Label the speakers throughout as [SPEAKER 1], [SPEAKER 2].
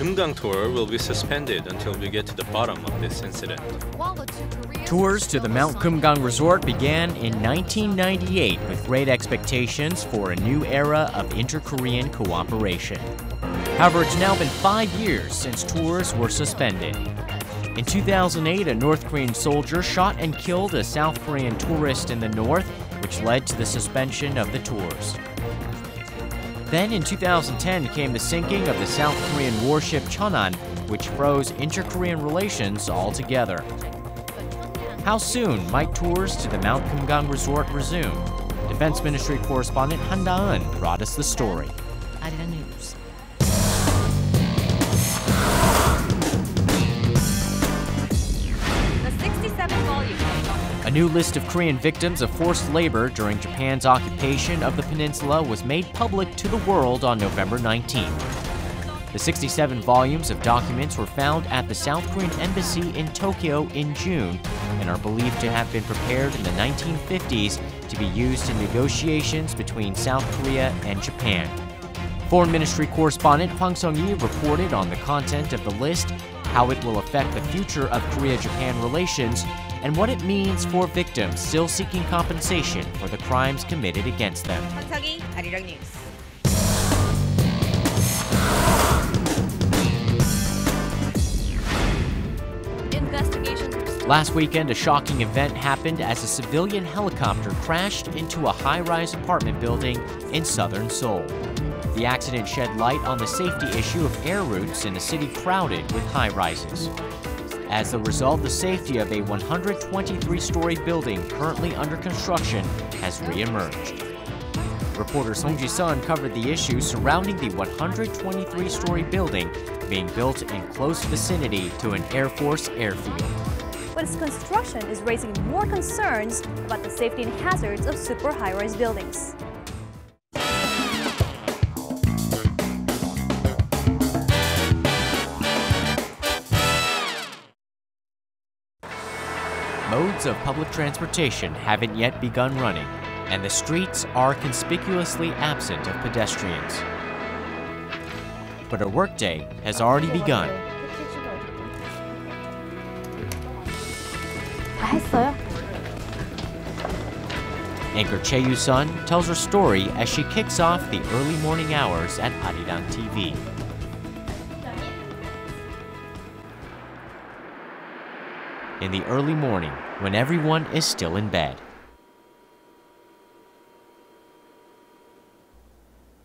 [SPEAKER 1] Geumgang tour will be suspended until we get to the bottom of this incident.
[SPEAKER 2] Tours to the Mount Geumgang resort began in 1998 with great expectations for a new era of inter-Korean cooperation. However, it's now been 5 years since tours were suspended. In 2008, a North Korean soldier shot and killed a South Korean tourist in the north, which led to the suspension of the tours. Then in 2010 came the sinking of the South Korean warship Cheonan, which froze inter-Korean relations altogether. How soon might tours to the Mount Geumgang resort resume? Defense Ministry correspondent Da-eun brought us the story.
[SPEAKER 3] Arirang News.
[SPEAKER 2] A new list of Korean victims of forced labor during Japan's occupation of the peninsula was made public to the world on November 19th. The 67 volumes of documents were found at the South Korean embassy in Tokyo in June and are believed to have been prepared in the 1950s to be used in negotiations between South Korea and Japan. Foreign Ministry correspondent Hwang Sung-hee reported on the content of the list, how it will affect the future of Korea-Japan relations, and what it means for victims still seeking compensation for the crimes committed against them.
[SPEAKER 3] Arirang News.
[SPEAKER 2] Last weekend, a shocking event happened as a civilian helicopter crashed into a high-rise apartment building in southern Seoul. The accident shed light on the safety issue of air routes in a city crowded with high-rises. As a result, the safety of a 123-story building currently under construction has re-emerged. Reporter Choi Yoo-sun covered the issue surrounding the 123-story building being built in close vicinity to an Air Force airfield.
[SPEAKER 4] But its construction is raising more concerns about the safety and hazards of super high-rise buildings.
[SPEAKER 2] Modes of public transportation haven't yet begun running, and the streets are conspicuously absent of pedestrians. But a workday has already begun. Anchor Choi Yoo-sun tells her story as she kicks off the early morning hours at ArirangTV. In the early morning, when everyone is still in bed.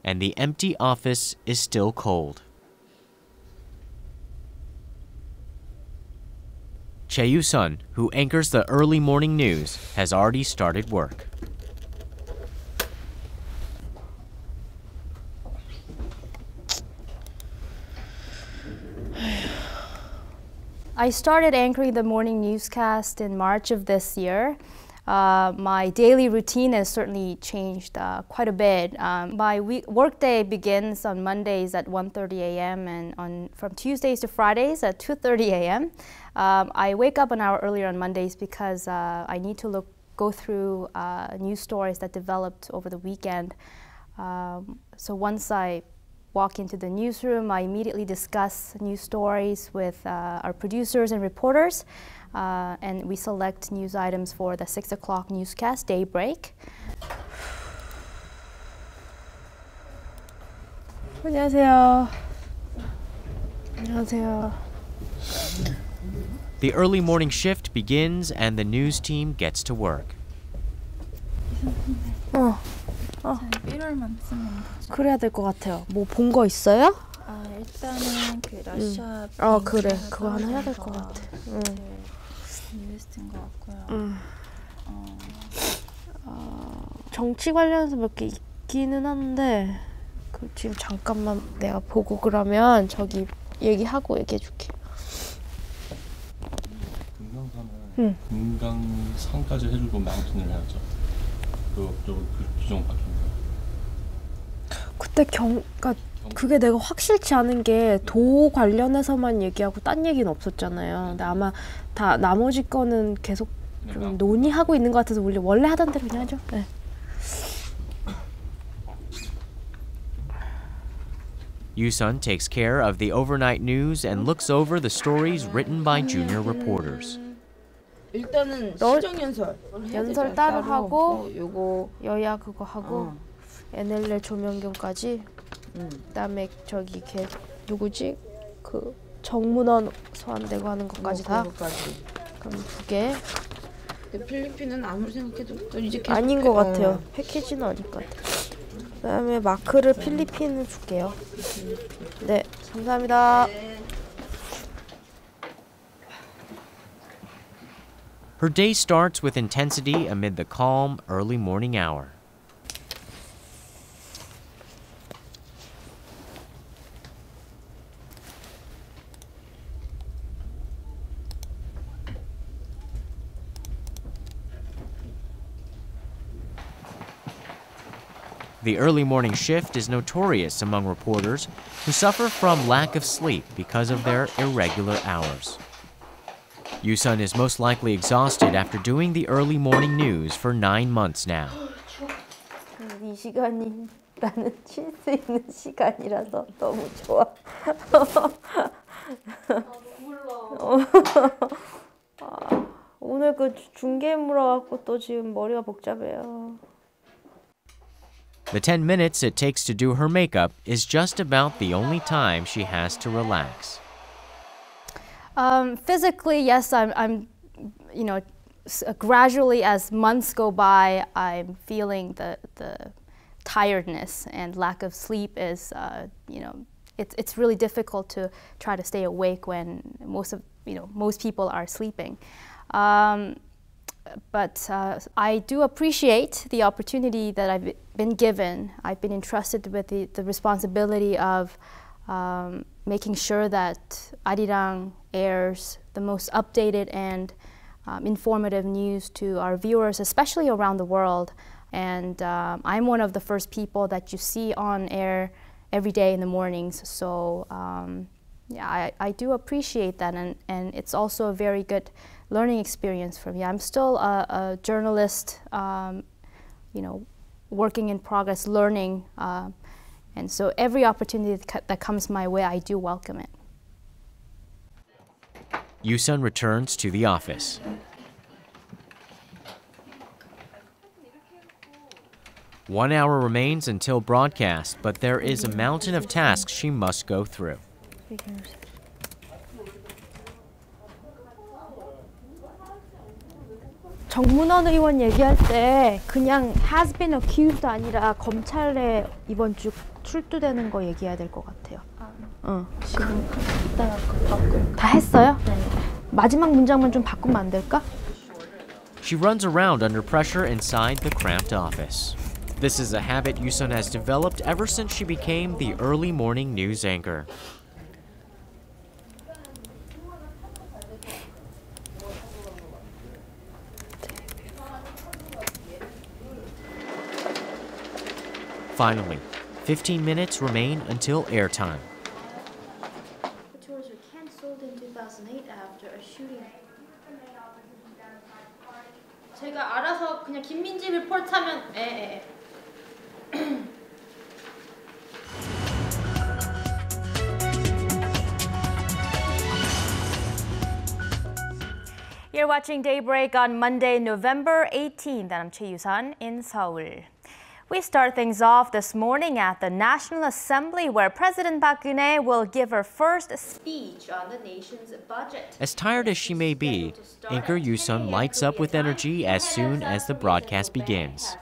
[SPEAKER 2] And the empty office is still cold. Choi Yoo-sun, who anchors the early morning news, has already started work.
[SPEAKER 4] I started anchoring the morning newscast in March of this year. My daily routine has certainly changed quite a bit. My workday begins on Mondays at 1:30 a.m. and from Tuesdays to Fridays at 2:30 a.m. I wake up an hour earlier on Mondays because I need to go through news stories that developed over the weekend. So once I walk into the newsroom, I immediately discuss news stories with our producers and reporters, and we select news items for the 6 o'clock newscast, Daybreak.
[SPEAKER 5] 안녕하세요. 안녕하세요.
[SPEAKER 2] The early morning shift begins and the news team gets to work.
[SPEAKER 5] 그래야 될 것 같아요. 뭐 본 거 있어요?
[SPEAKER 6] 일단은 그 러시아
[SPEAKER 5] 그래. 그거 하나 해야 될 것 같아.
[SPEAKER 6] 뉴스인 것 같고요.
[SPEAKER 5] 정치 관련해서 몇 개 있기는 한데 지금 잠깐만 내가 보고 그러면 저기 얘기하고 얘기해줄게.
[SPEAKER 7] 금강산은 금강산까지 해주고 마운틴을 해야죠. 그 규정 바뀐 거예요.
[SPEAKER 5] 그때 그러니까 그게 내가 확실치 않은 게 도 관련해서만 얘기하고 딴 얘기는 없었잖아요. 근데 아마 다 나머지 거는 계속 좀 논의하고 있는 것 같아서 원래 하던 대로 그냥 하죠. 네.
[SPEAKER 2] Yoo-sun takes care of the overnight news and looks over the stories written by junior reporters.
[SPEAKER 8] 일단은 시정 연설
[SPEAKER 5] 연설 따로 하고
[SPEAKER 8] 요거
[SPEAKER 5] 여야 그거 하고 NLL 조명경까지 그다음에 저기 걔 누구지? 그 정문원 소환되고 하는 것까지 다 그럼 2개
[SPEAKER 8] 근데 필리핀은 아무리 생각해도 또 이제 계속
[SPEAKER 5] 아닌 것 같아요. 패키지는 아닐 것 같아요. 그다음에 마크를 필리핀을 줄게요. 네, 감사합니다.
[SPEAKER 2] Her day starts with intensity amid the calm, early morning hour. The early morning shift is notorious among reporters who suffer from lack of sleep because of their irregular hours. Yoo-sun is most likely exhausted after doing the early morning news for 9 months now.
[SPEAKER 5] 이 시간이 나는 쉴 수 있는 시간이라서 너무 좋아. 오늘 그 중계 물어갖고 또 지금 머리가 복잡해요.
[SPEAKER 2] The 10 minutes it takes to do her makeup is just about the only time she has to relax.
[SPEAKER 4] Physically, yes, I'm, you know, gradually as months go by, I'm feeling the tiredness and lack of sleep is, you know, it's really difficult to try to stay awake when most people are sleeping. But I do appreciate the opportunity that I've been given. I've been entrusted with the responsibility of making sure that Arirang airs the most updated and informative news to our viewers, especially around the world. And I'm one of the first people that you see on air every day in the mornings. So yeah, I do appreciate that, and it's also a very good learning experience for me. I'm still a journalist, you know, working in progress, learning, and so every opportunity that comes my way, I do welcome it.
[SPEAKER 2] Yoo-sun returns to the office. One hour remains until broadcast, but there is a mountain of tasks she must go through.
[SPEAKER 5] 정문원 의원 얘기할 때 그냥 has been accused도 아니라 검찰에 이번 주 출두되는 거 얘기해야 될 것 같아요.
[SPEAKER 6] 지금 이따가 바꿀.
[SPEAKER 5] 다 했어요? 네. 마지막 문장만 좀 바꾸면 안 될까?
[SPEAKER 2] She runs around under pressure inside the cramped office. This is a habit Yoo-sun has developed ever since she became the early morning news anchor. Finally, 15 minutes remain until airtime.
[SPEAKER 4] The tours were cancelled in 2008 after a shooting.
[SPEAKER 9] 제가 알아서 그냥 김민지 리포트 하면
[SPEAKER 3] You're watching Daybreak on Monday, November 18th, and I'm Choi Yoo-sun in Seoul. We start things off this morning at the National Assembly, where President Park Geun-hye will give her first speech on the nation's budget.
[SPEAKER 2] As tired as she may be, anchor Yoo-sun lights up with energy as soon as the broadcast begins.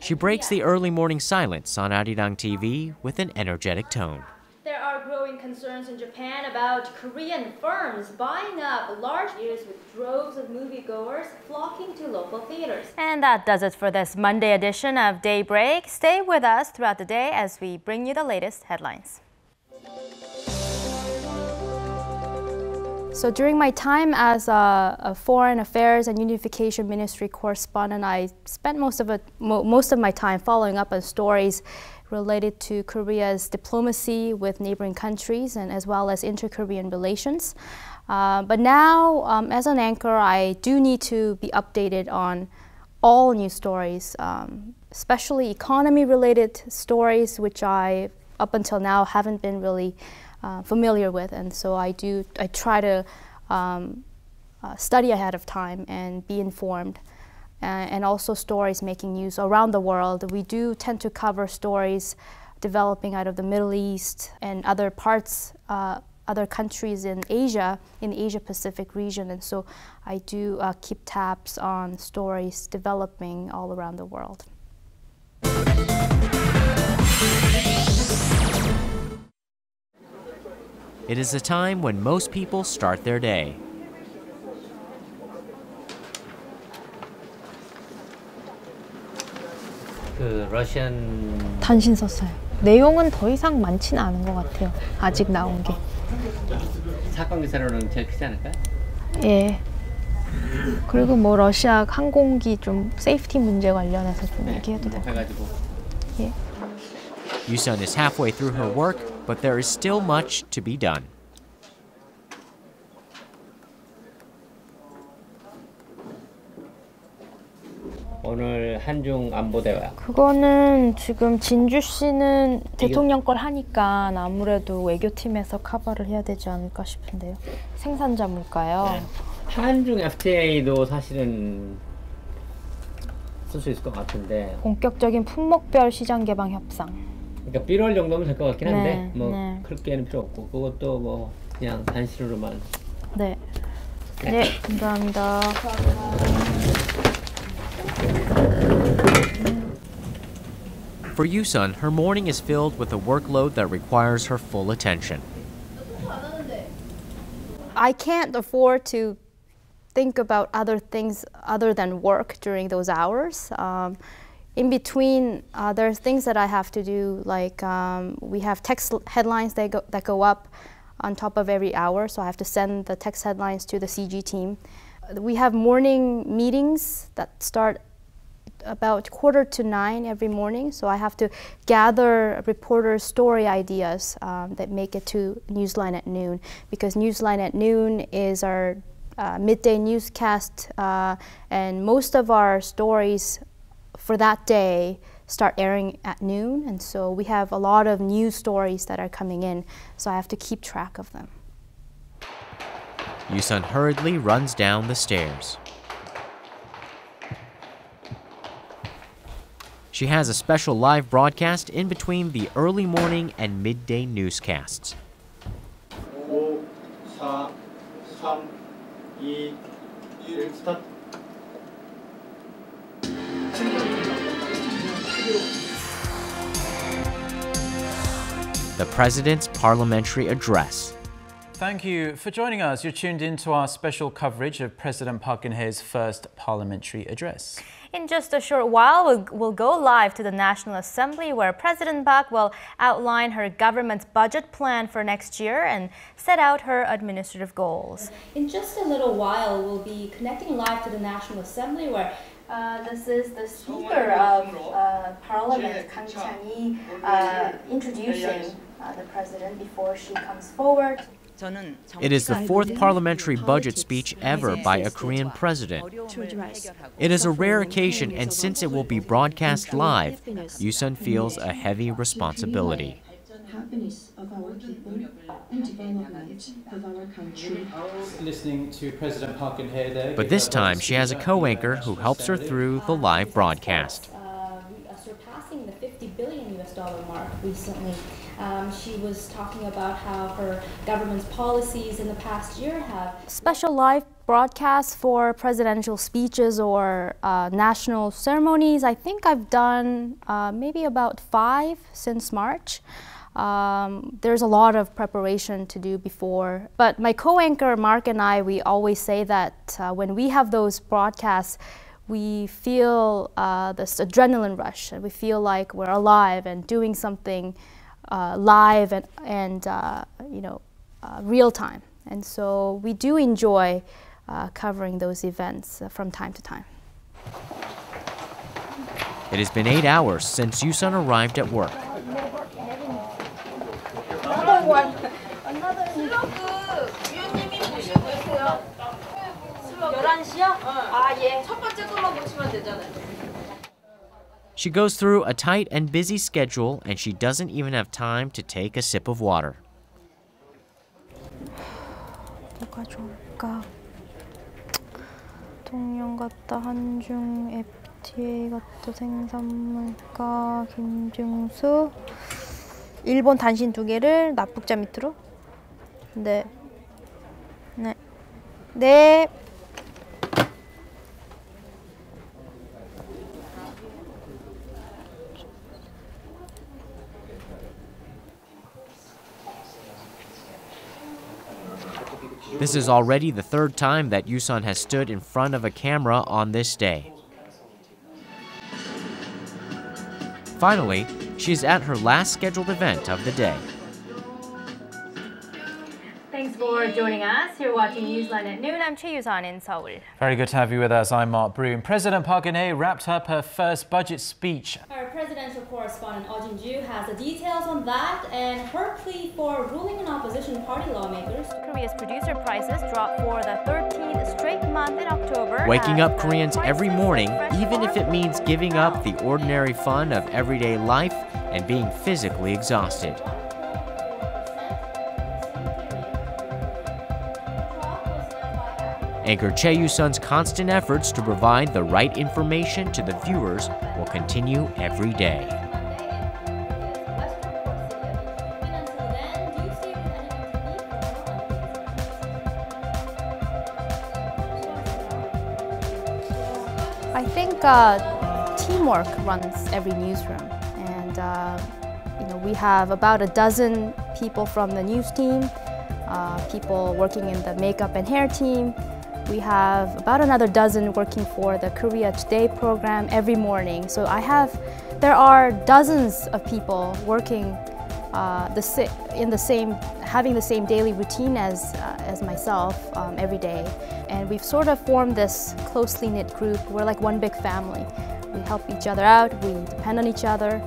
[SPEAKER 2] She breaks the early morning silence on ArirangTV with an energetic tone.
[SPEAKER 9] There are growing concerns in Japan about Korean firms buying up large theaters with droves of moviegoers flocking to local theaters.
[SPEAKER 3] And that does it for this Monday edition of Daybreak. Stay with us throughout the day as we bring you the latest headlines.
[SPEAKER 4] So during my time as a Foreign Affairs and Unification Ministry correspondent, I spent most of my time following up on stories related to Korea's diplomacy with neighboring countries and as well as inter-Korean relations. But now, as an anchor, I do need to be updated on all news stories, especially economy-related stories, which I up until now haven't been really familiar with, and so I try to study ahead of time and be informed. And also stories making news around the world. We do tend to cover stories developing out of the Middle East and other parts, other countries in the Asia Pacific region. And so I do keep tabs on stories developing all around the world.
[SPEAKER 2] It is a time when most people start their day.
[SPEAKER 10] 러시안
[SPEAKER 5] 단신 썼어요. 내용은 더 이상 많지는 않은 것 같아요. 아직 나온 게.
[SPEAKER 10] 사건 기사로는 제일 크지 않을까요?
[SPEAKER 5] 예. 그리고 뭐 러시아 항공기 좀 세이프티 문제 관련해서 좀 얘기해도 돼요.
[SPEAKER 10] 해가지고.
[SPEAKER 5] 예.
[SPEAKER 2] Yoo-sun is halfway through her work, but there is still much to be done.
[SPEAKER 10] 오늘 한중 안보대화.
[SPEAKER 5] 그거는 지금 진주씨는 대통령 걸 하니까 아무래도 외교팀에서 커버를 해야 되지 않을까 싶은데요. 생산자 물가요.
[SPEAKER 10] 한중 FTA도 사실은 쓸 수 있을 것 같은데.
[SPEAKER 5] 본격적인 품목별 시장 개방 협상.
[SPEAKER 10] 그러니까 1월 정도면 될 것 같긴 한데
[SPEAKER 5] 네,
[SPEAKER 10] 뭐
[SPEAKER 5] 네.
[SPEAKER 10] 그렇게는 필요 없고 그것도 뭐 그냥 단시로만.
[SPEAKER 5] 네. 네, 감사합니다.
[SPEAKER 2] For Yoo-sun, her morning is filled with a workload that requires her full attention.
[SPEAKER 4] I can't afford to think about other things other than work during those hours. In between, there's things that I have to do, like we have text headlines that go up on top of every hour, so I have to send the text headlines to the CG team. We have morning meetings that start about 8:45 every morning, so I have to gather reporters' story ideas that make it to Newsline at noon, because Newsline at noon is our midday newscast, and most of our stories for that day start airing at noon, and so we have a lot of news stories that are coming in, so I have to keep track of them.
[SPEAKER 2] Yoo-sun hurriedly runs down the stairs. She has a special live broadcast in between the early morning and midday newscasts.
[SPEAKER 7] 5, 4, 3, 2, 1, start.
[SPEAKER 2] The President's Parliamentary Address.
[SPEAKER 11] Thank you for joining us. You're tuned in to our special coverage of President Park Geun-hye's first parliamentary address.
[SPEAKER 3] In just a short while, we'll go live to the National Assembly, where President Park will outline her government's budget plan for next year and set out her administrative goals.
[SPEAKER 9] In just a little while, we'll be connecting live to the National Assembly, where this is the Speaker of Parliament, Kang Chang-hee, introducing the President before she comes forward.
[SPEAKER 2] It is the fourth parliamentary budget speech ever by a Korean president. It is a rare occasion, and since it will be broadcast live, Yoo-sun feels a heavy responsibility.
[SPEAKER 11] Listening to President Park Geun-hye there.
[SPEAKER 2] But this time, she has a co-anchor who helps her through the live broadcast.
[SPEAKER 9] Surpassing the $50 billion mark recently. She was talking about how her government's policies in the past year have...
[SPEAKER 4] Special live broadcasts for presidential speeches or national ceremonies, I think I've done maybe about 5 since March. There's a lot of preparation to do before. But my co-anchor Mark and I, we always say that when we have those broadcasts, we feel this adrenaline rush, and we feel like we're alive and doing something live and real time. And so we do enjoy covering those events from time to time.
[SPEAKER 2] It has been 8 hours since Yoo-sun arrived at work. She goes through a tight and busy schedule, and she doesn't even have time to take a sip of water.
[SPEAKER 4] 뭐가 좋을까? 동영 같다, 한중, FTA 같다, 생산물가, 김증수. 일본 단신 2개를 납북자 밑으로. 네. 네. 네.
[SPEAKER 2] This is already the third time that Yoo-sun has stood in front of a camera on this day. Finally, she's at her last scheduled event of the day.
[SPEAKER 3] Thanks for joining us. You're watching Newsline at noon. I'm Choi Yoo-sun in Seoul.
[SPEAKER 11] Very good to have you with us. I'm Mark Broom. President Park Geun-hye wrapped up her first budget speech.
[SPEAKER 9] Our presidential correspondent Oh Jin-ju has the details on that and her plea for ruling and opposition party lawmakers.
[SPEAKER 3] Korea's producer prices dropped for the 13th straight month in October.
[SPEAKER 2] Waking up Koreans every morning, even if it means giving up the ordinary fun of everyday life and being physically exhausted. Anchor Choi Yoo-sun's constant efforts to provide the right information to the viewers will continue every day.
[SPEAKER 4] I think teamwork runs every newsroom, and we have about a dozen people from the news team, people working in the makeup and hair team. We have about another dozen working for the Korea Today program every morning. So there are dozens of people working having the same daily routine as myself every day. And we've sort of formed this closely knit group. We're like one big family. We help each other out, we depend on each other.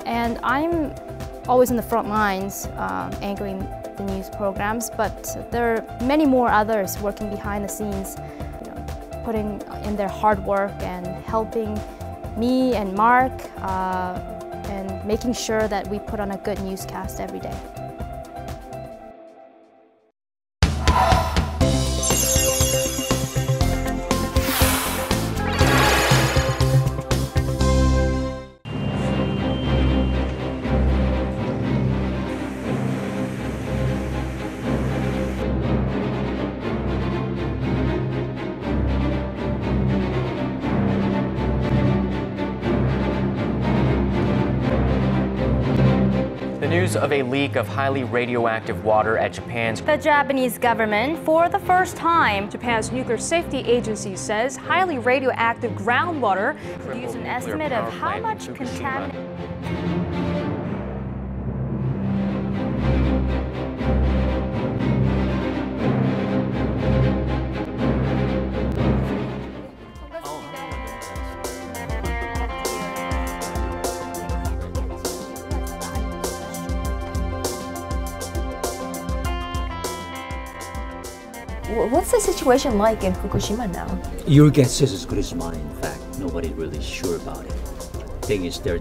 [SPEAKER 4] And I'm always in the front lines anchoring the news programs, but there are many more others working behind the scenes, putting in their hard work and helping me and Mark and making sure that we put on a good newscast every day.
[SPEAKER 2] News of a leak of highly radioactive water at Japan's.
[SPEAKER 3] The Japanese government, for the first time,
[SPEAKER 12] Japan's nuclear safety agency says highly radioactive groundwater
[SPEAKER 3] produced an estimate of how much contamination.
[SPEAKER 13] What's the situation like in Fukushima now?
[SPEAKER 14] Your guess is as good as mine. In fact, nobody's really sure about it. Thing is, they're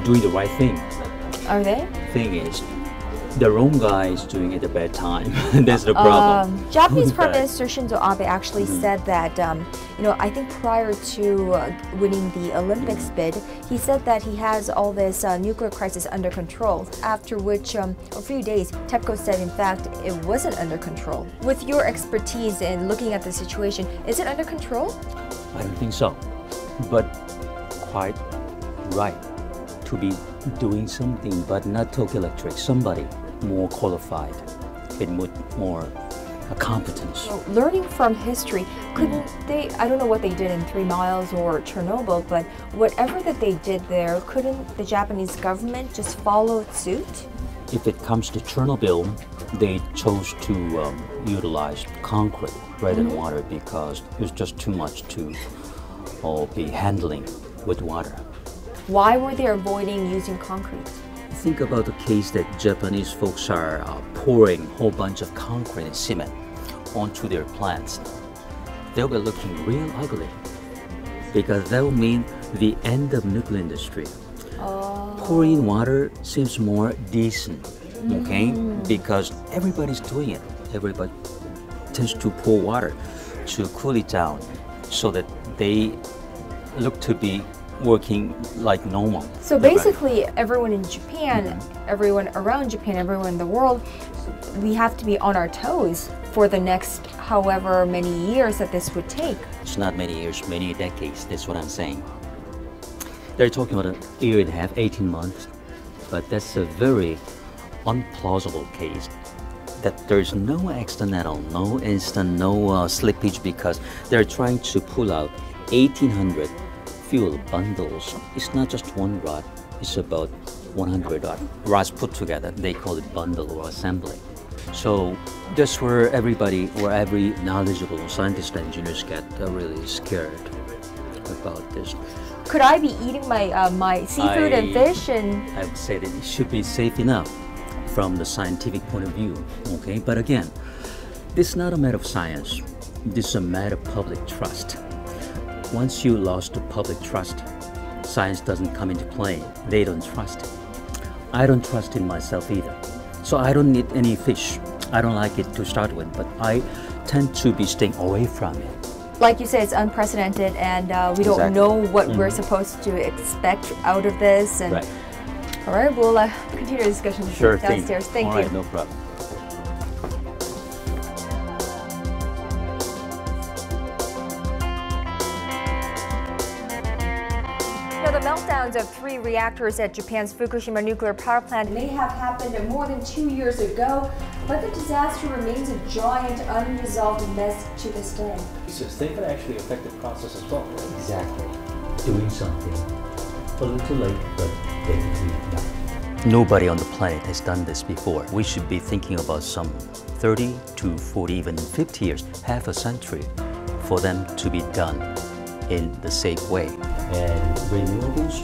[SPEAKER 14] doing the right thing.
[SPEAKER 13] Are they?
[SPEAKER 14] Thing is, their own guy is doing it at a bad time. That's the problem.
[SPEAKER 13] Japanese Prime Minister Shinzo Abe actually said that, I think prior to winning the Olympics bid, he said that he has all this nuclear crisis under control, after which, a few days, TEPCO said, in fact, it wasn't under control. With your expertise in looking at the situation, is it under control?
[SPEAKER 14] I don't think so, but quite right to be doing something, but not Tokyo Electric, somebody more qualified and with more competence.
[SPEAKER 13] So, learning from history, couldn't they, I don't know what they did in 3 Miles or Chernobyl, but whatever that they did there, couldn't the Japanese government just follow suit?
[SPEAKER 14] If it comes to Chernobyl, they chose to utilize concrete rather than water because it was just too much to be handling with water.
[SPEAKER 13] Why were they avoiding using concrete?
[SPEAKER 14] Think about the case that Japanese folks are pouring a whole bunch of concrete and cement onto their plants. They'll be looking real ugly. because that will mean the end of nuclear industry. Pouring water seems more decent, okay? Because everybody's doing it. Everybody tends to pour water to cool it down so that they look to be working like normal.
[SPEAKER 13] So basically, everyone in Japan, everyone around Japan, everyone in the world, we have to be on our toes for the next however many years that this would take.
[SPEAKER 14] It's not many years, many decades, that's what I'm saying. They're talking about a year and a half, 18 months, but that's a very unplausible case. That there's no accident at all, no incident, no slippage, because they're trying to pull out 1,800 fuel bundles. It's not just one rod, it's about 100 rods put together. They call it bundle or assembly. So that's where everybody, or every knowledgeable scientist and engineers get really scared about this.
[SPEAKER 13] Could I be eating my seafood and fish? And
[SPEAKER 14] I would say that it should be safe enough from the scientific point of view, okay? But again, this is not a matter of science. This is a matter of public trust. Once you lost the public trust, science doesn't come into play. They don't trust it. I don't trust in myself either. So I don't eat any fish. I don't like it to start with, but I tend to be staying away from it.
[SPEAKER 13] Like you say, it's unprecedented, and we don't know what we're supposed to expect out of this. And all right, we'll continue the discussion downstairs. Thank you.
[SPEAKER 14] All right, no problem.
[SPEAKER 13] The meltdowns of 3 reactors at Japan's Fukushima nuclear power plant may have happened more than 2 years ago, but the disaster remains a giant unresolved mess to this day.
[SPEAKER 14] They could actually affect the process as well. Exactly. Doing something a little late, but definitely not. Nobody on the planet has done this before. We should be thinking about some 30 to 40, even 50 years, half a century, for them to be done in the safe way. And renewables